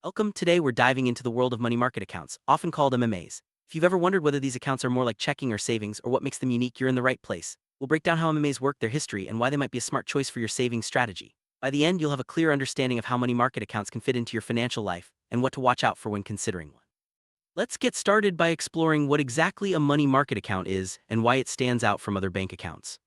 Welcome. Today we're diving into the world of money market accounts, often called MMAs. If you've ever wondered whether these accounts are more like checking or savings or what makes them unique, you're in the right place. We'll break down how MMAs work, their history, and why they might be a smart choice for your savings strategy. By the end, you'll have a clear understanding of how money market accounts can fit into your financial life and what to watch out for when considering one. Let's get started by exploring what exactly a money market account is and why it stands out from other bank accounts.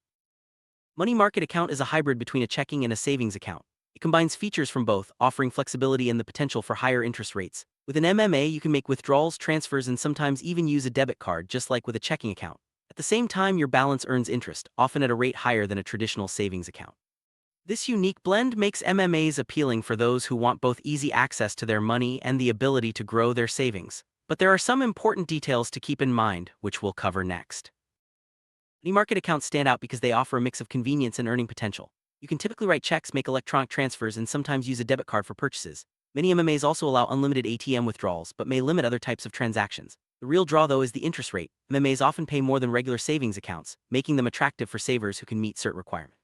Money market account is a hybrid between a checking and a savings account. It combines features from both, offering flexibility and the potential for higher interest rates. With an MMA, you can make withdrawals, transfers, and sometimes even use a debit card, just like with a checking account. At the same time, your balance earns interest, often at a rate higher than a traditional savings account. This unique blend makes MMAs appealing for those who want both easy access to their money and the ability to grow their savings. But there are some important details to keep in mind, which we'll cover next. Money market accounts stand out because they offer a mix of convenience and earning potential. You can typically write checks, make electronic transfers, and sometimes use a debit card for purchases. Many MMAs also allow unlimited ATM withdrawals, but may limit other types of transactions. The real draw, though, is the interest rate. MMAs often pay more than regular savings accounts, making them attractive for savers who can meet certain requirements.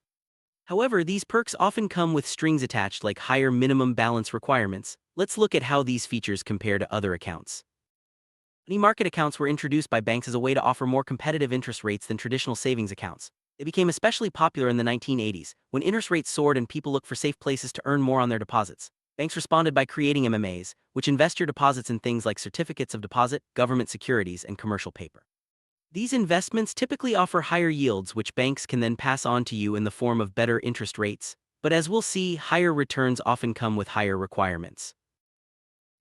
However, these perks often come with strings attached, like higher minimum balance requirements. Let's look at how these features compare to other accounts. Money market accounts were introduced by banks as a way to offer more competitive interest rates than traditional savings accounts. They became especially popular in the 1980s, when interest rates soared and people looked for safe places to earn more on their deposits. Banks responded by creating MMAs, which invest your deposits in things like certificates of deposit, government securities, and commercial paper. These investments typically offer higher yields, which banks can then pass on to you in the form of better interest rates. But as we'll see, higher returns often come with higher requirements.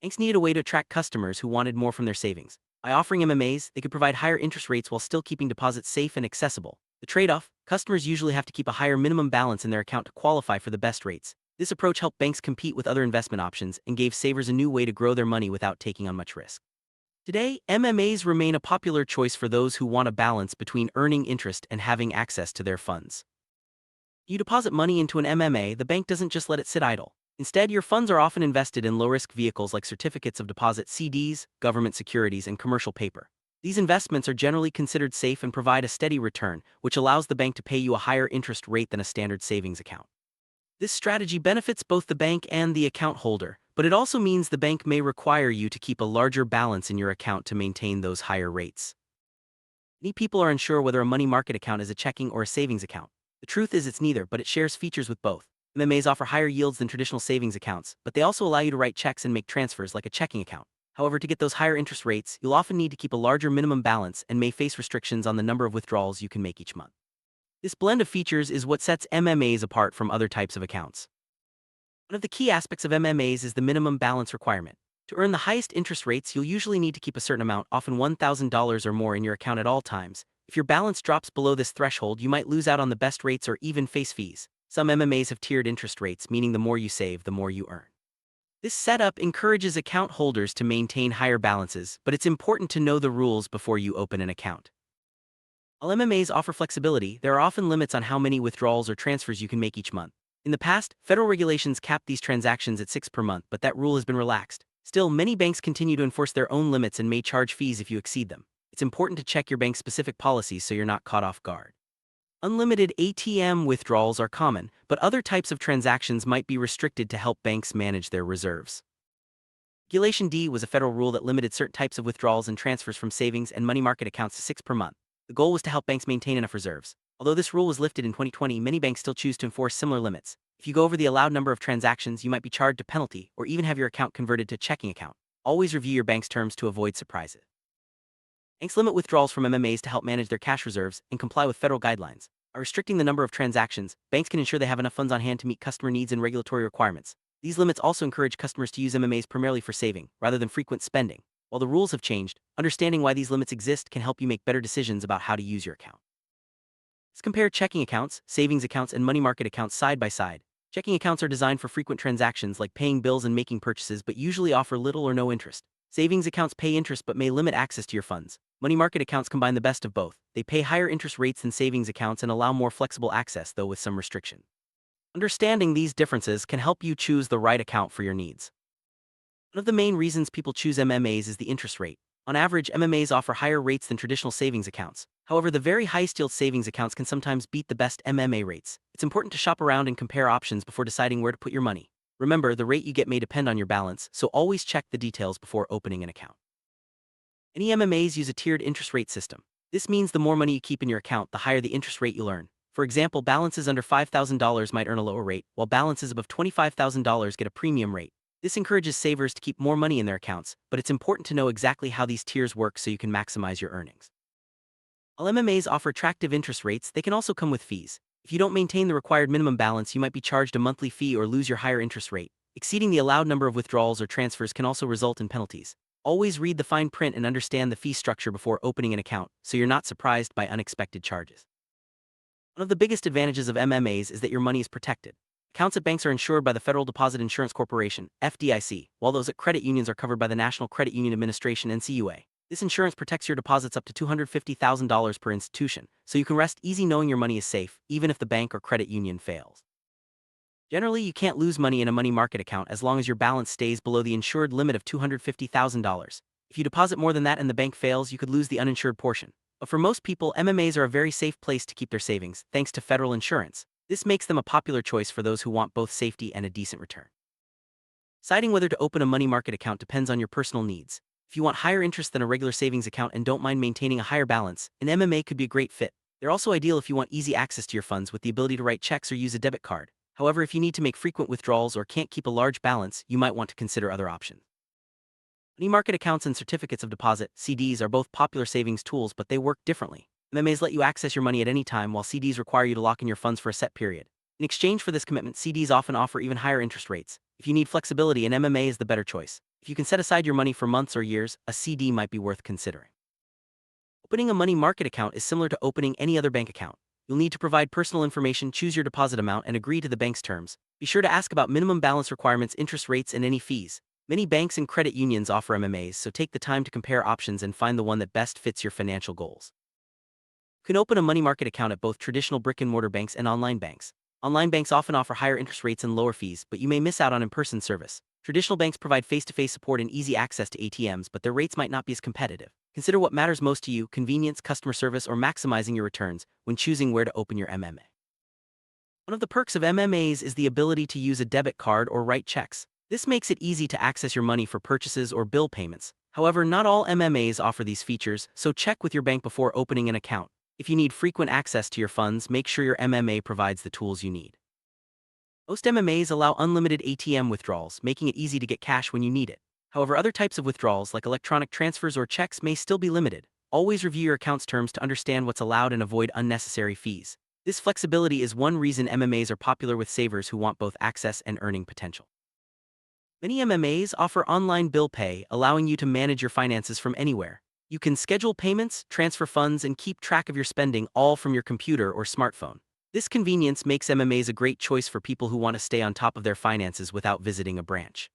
Banks needed a way to attract customers who wanted more from their savings. By offering MMAs, they could provide higher interest rates while still keeping deposits safe and accessible. The trade-off: customers usually have to keep a higher minimum balance in their account to qualify for the best rates. This approach helped banks compete with other investment options and gave savers a new way to grow their money without taking on much risk. Today, MMAs remain a popular choice for those who want a balance between earning interest and having access to their funds. You deposit money into an MMA, the bank doesn't just let it sit idle. Instead, your funds are often invested in low-risk vehicles like certificates of deposit (CDs), government securities, and commercial paper. These investments are generally considered safe and provide a steady return, which allows the bank to pay you a higher interest rate than a standard savings account. This strategy benefits both the bank and the account holder, but it also means the bank may require you to keep a larger balance in your account to maintain those higher rates. Many people are unsure whether a money market account is a checking or a savings account. The truth is it's neither, but it shares features with both. MMAs offer higher yields than traditional savings accounts, but they also allow you to write checks and make transfers like a checking account. However, to get those higher interest rates, you'll often need to keep a larger minimum balance and may face restrictions on the number of withdrawals you can make each month. This blend of features is what sets MMAs apart from other types of accounts. One of the key aspects of MMAs is the minimum balance requirement. To earn the highest interest rates, you'll usually need to keep a certain amount, often $1,000 or more, in your account at all times. If your balance drops below this threshold, you might lose out on the best rates or even face fees. Some MMAs have tiered interest rates, meaning the more you save, the more you earn. This setup encourages account holders to maintain higher balances, but it's important to know the rules before you open an account. While MMAs offer flexibility, there are often limits on how many withdrawals or transfers you can make each month. In the past, federal regulations capped these transactions at 6 per month, but that rule has been relaxed. Still, many banks continue to enforce their own limits and may charge fees if you exceed them. It's important to check your bank's specific policies so you're not caught off guard. Unlimited ATM withdrawals are common, but other types of transactions might be restricted to help banks manage their reserves. Regulation D was a federal rule that limited certain types of withdrawals and transfers from savings and money market accounts to 6 per month. The goal was to help banks maintain enough reserves. Although this rule was lifted in 2020, many banks still choose to enforce similar limits. If you go over the allowed number of transactions, you might be charged a penalty or even have your account converted to a checking account. Always review your bank's terms to avoid surprises. Banks limit withdrawals from MMAs to help manage their cash reserves and comply with federal guidelines. By restricting the number of transactions, banks can ensure they have enough funds on hand to meet customer needs and regulatory requirements. These limits also encourage customers to use MMAs primarily for saving, rather than frequent spending. While the rules have changed, understanding why these limits exist can help you make better decisions about how to use your account. Let's compare checking accounts, savings accounts, and money market accounts side by side. Checking accounts are designed for frequent transactions like paying bills and making purchases, but usually offer little or no interest. Savings accounts pay interest but may limit access to your funds. Money market accounts combine the best of both. They pay higher interest rates than savings accounts and allow more flexible access, though with some restriction. Understanding these differences can help you choose the right account for your needs. One of the main reasons people choose MMAs is the interest rate. On average, MMAs offer higher rates than traditional savings accounts. However, the very highest-yield savings accounts can sometimes beat the best MMA rates. It's important to shop around and compare options before deciding where to put your money. Remember, the rate you get may depend on your balance, so always check the details before opening an account. Many MMAs use a tiered interest rate system. This means the more money you keep in your account, the higher the interest rate you'll earn. For example, balances under $5,000 might earn a lower rate, while balances above $25,000 get a premium rate. This encourages savers to keep more money in their accounts, but it's important to know exactly how these tiers work so you can maximize your earnings. While MMAs offer attractive interest rates, they can also come with fees. If you don't maintain the required minimum balance, you might be charged a monthly fee or lose your higher interest rate. Exceeding the allowed number of withdrawals or transfers can also result in penalties. Always read the fine print and understand the fee structure before opening an account, so you're not surprised by unexpected charges. One of the biggest advantages of MMAs is that your money is protected. Accounts at banks are insured by the Federal Deposit Insurance Corporation, FDIC, while those at credit unions are covered by the National Credit Union Administration, NCUA. This insurance protects your deposits up to $250,000 per institution, so you can rest easy knowing your money is safe, even if the bank or credit union fails. Generally, you can't lose money in a money market account as long as your balance stays below the insured limit of $250,000. If you deposit more than that and the bank fails, you could lose the uninsured portion. But for most people, MMAs are a very safe place to keep their savings, thanks to federal insurance. This makes them a popular choice for those who want both safety and a decent return. Deciding whether to open a money market account depends on your personal needs. If you want higher interest than a regular savings account and don't mind maintaining a higher balance, an MMA could be a great fit. They're also ideal if you want easy access to your funds with the ability to write checks or use a debit card. However, if you need to make frequent withdrawals or can't keep a large balance, you might want to consider other options. Money market accounts and certificates of deposit, CDs, are both popular savings tools, but they work differently. MMAs let you access your money at any time, while CDs require you to lock in your funds for a set period. In exchange for this commitment, CDs often offer even higher interest rates. If you need flexibility, an MMA is the better choice. If you can set aside your money for months or years, a CD might be worth considering. Opening a money market account is similar to opening any other bank account. You'll need to provide personal information, choose your deposit amount, and agree to the bank's terms. Be sure to ask about minimum balance requirements, interest rates, and any fees. Many banks and credit unions offer MMAs, so take the time to compare options and find the one that best fits your financial goals. You can open a money market account at both traditional brick-and-mortar banks and online banks. Online banks often offer higher interest rates and lower fees, but you may miss out on in-person service. Traditional banks provide face-to-face support and easy access to ATMs, but their rates might not be as competitive. Consider what matters most to you: convenience, customer service, or maximizing your returns when choosing where to open your MMA. One of the perks of MMAs is the ability to use a debit card or write checks. This makes it easy to access your money for purchases or bill payments. However, not all MMAs offer these features, so check with your bank before opening an account. If you need frequent access to your funds, make sure your MMA provides the tools you need. Most MMAs allow unlimited ATM withdrawals, making it easy to get cash when you need it. However, other types of withdrawals, like electronic transfers or checks, may still be limited. Always review your account's terms to understand what's allowed and avoid unnecessary fees. This flexibility is one reason MMAs are popular with savers who want both access and earning potential. Many MMAs offer online bill pay, allowing you to manage your finances from anywhere. You can schedule payments, transfer funds, and keep track of your spending all from your computer or smartphone. This convenience makes MMAs a great choice for people who want to stay on top of their finances without visiting a branch.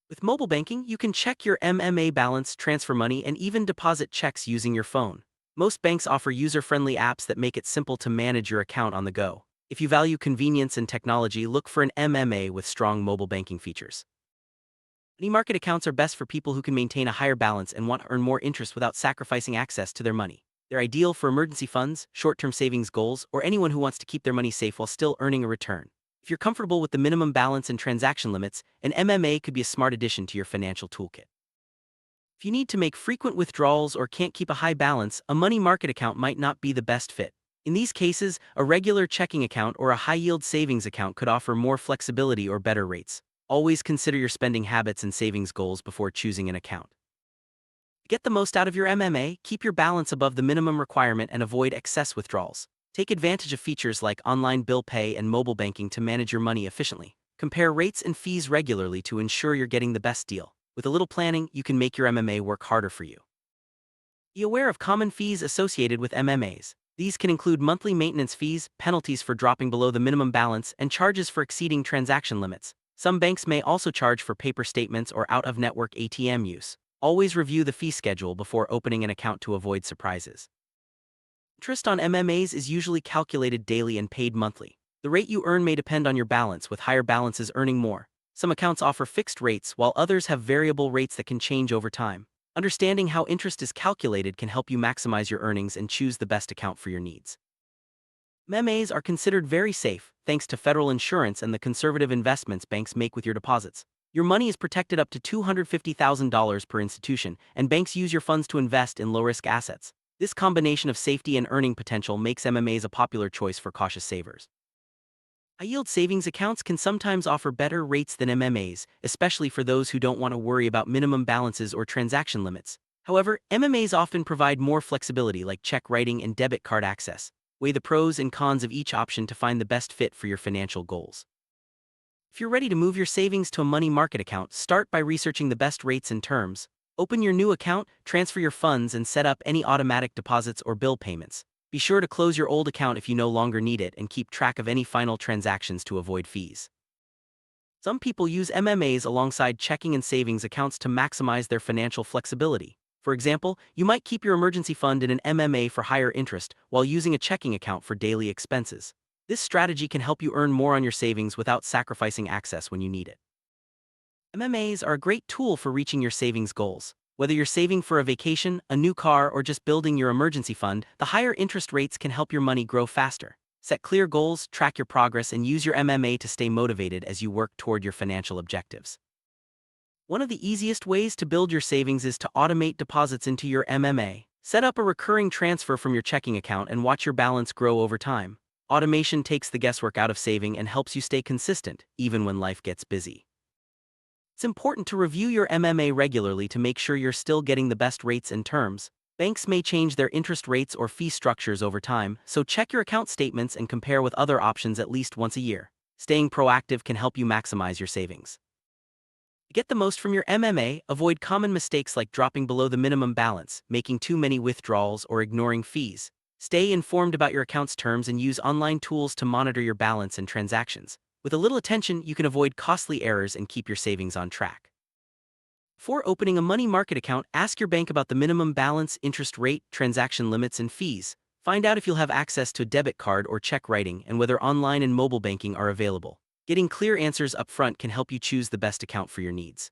With mobile banking, you can check your MMA balance, transfer money, and even deposit checks using your phone. Most banks offer user-friendly apps that make it simple to manage your account on the go. If you value convenience and technology, look for an MMA with strong mobile banking features. Money market accounts are best for people who can maintain a higher balance and want to earn more interest without sacrificing access to their money. They're ideal for emergency funds, short-term savings goals, or anyone who wants to keep their money safe while still earning a return. If you're comfortable with the minimum balance and transaction limits, an MMA could be a smart addition to your financial toolkit. If you need to make frequent withdrawals or can't keep a high balance, a money market account might not be the best fit. In these cases, a regular checking account or a high-yield savings account could offer more flexibility or better rates. Always consider your spending habits and savings goals before choosing an account. To get the most out of your MMA, keep your balance above the minimum requirement and avoid excess withdrawals. Take advantage of features like online bill pay and mobile banking to manage your money efficiently. Compare rates and fees regularly to ensure you're getting the best deal. With a little planning, you can make your MMA work harder for you. Be aware of common fees associated with MMAs. These can include monthly maintenance fees, penalties for dropping below the minimum balance, and charges for exceeding transaction limits. Some banks may also charge for paper statements or out-of-network ATM use. Always review the fee schedule before opening an account to avoid surprises. Interest on MMAs is usually calculated daily and paid monthly. The rate you earn may depend on your balance, with higher balances earning more. Some accounts offer fixed rates, while others have variable rates that can change over time. Understanding how interest is calculated can help you maximize your earnings and choose the best account for your needs. MMAs are considered very safe thanks to federal insurance and the conservative investments banks make with your deposits. Your money is protected up to $250,000 per institution, and banks use your funds to invest in low-risk assets. This combination of safety and earning potential makes MMAs a popular choice for cautious savers. High-yield savings accounts can sometimes offer better rates than MMAs, especially for those who don't want to worry about minimum balances or transaction limits. However, MMAs often provide more flexibility like check writing and debit card access. Weigh the pros and cons of each option to find the best fit for your financial goals. If you're ready to move your savings to a money market account, start by researching the best rates and terms. Open your new account, transfer your funds, and set up any automatic deposits or bill payments. Be sure to close your old account if you no longer need it and keep track of any final transactions to avoid fees. Some people use MMAs alongside checking and savings accounts to maximize their financial flexibility. For example, you might keep your emergency fund in an MMA for higher interest while using a checking account for daily expenses. This strategy can help you earn more on your savings without sacrificing access when you need it. MMAs are a great tool for reaching your savings goals. Whether you're saving for a vacation, a new car, or just building your emergency fund, the higher interest rates can help your money grow faster. Set clear goals, track your progress, and use your MMA to stay motivated as you work toward your financial objectives. One of the easiest ways to build your savings is to automate deposits into your MMA. Set up a recurring transfer from your checking account and watch your balance grow over time. Automation takes the guesswork out of saving and helps you stay consistent, even when life gets busy. It's important to review your MMA regularly to make sure you're still getting the best rates and terms. Banks may change their interest rates or fee structures over time, so check your account statements and compare with other options at least once a year. Staying proactive can help you maximize your savings. To get the most from your MMA, avoid common mistakes like dropping below the minimum balance, making too many withdrawals, or ignoring fees. Stay informed about your account's terms and use online tools to monitor your balance and transactions. With a little attention, you can avoid costly errors and keep your savings on track. Before opening a money market account, ask your bank about the minimum balance, interest rate, transaction limits, and fees. Find out if you'll have access to a debit card or check writing and whether online and mobile banking are available. Getting clear answers up front can help you choose the best account for your needs.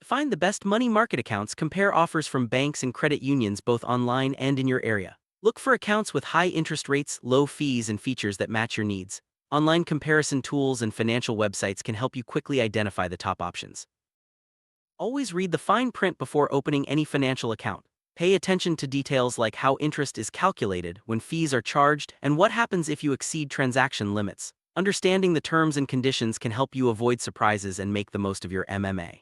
To find the best money market accounts, compare offers from banks and credit unions both online and in your area. Look for accounts with high interest rates, low fees, and features that match your needs. Online comparison tools and financial websites can help you quickly identify the top options. Always read the fine print before opening any financial account. Pay attention to details like how interest is calculated, when fees are charged, and what happens if you exceed transaction limits. Understanding the terms and conditions can help you avoid surprises and make the most of your MMA.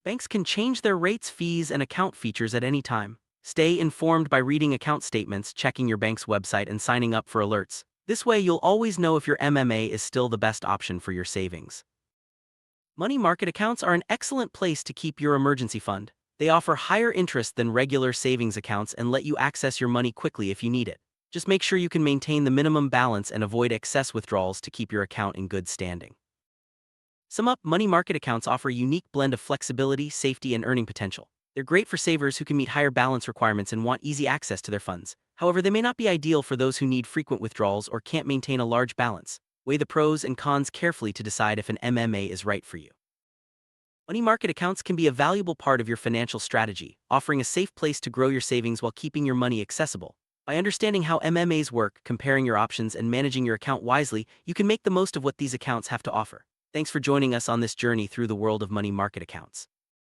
Banks can change their rates, fees, and account features at any time. Stay informed by reading account statements, checking your bank's website, and signing up for alerts. This way, you'll always know if your MMA is still the best option for your savings. Money market accounts are an excellent place to keep your emergency fund. They offer higher interest than regular savings accounts and let you access your money quickly if you need it. Just make sure you can maintain the minimum balance and avoid excess withdrawals to keep your account in good standing. Sum up, money market accounts offer a unique blend of flexibility, safety, and earning potential. They're great for savers who can meet higher balance requirements and want easy access to their funds. However, they may not be ideal for those who need frequent withdrawals or can't maintain a large balance. Weigh the pros and cons carefully to decide if an MMA is right for you. Money market accounts can be a valuable part of your financial strategy, offering a safe place to grow your savings while keeping your money accessible. By understanding how MMAs work, comparing your options, and managing your account wisely, you can make the most of what these accounts have to offer. Thanks for joining us on this journey through the world of money market accounts.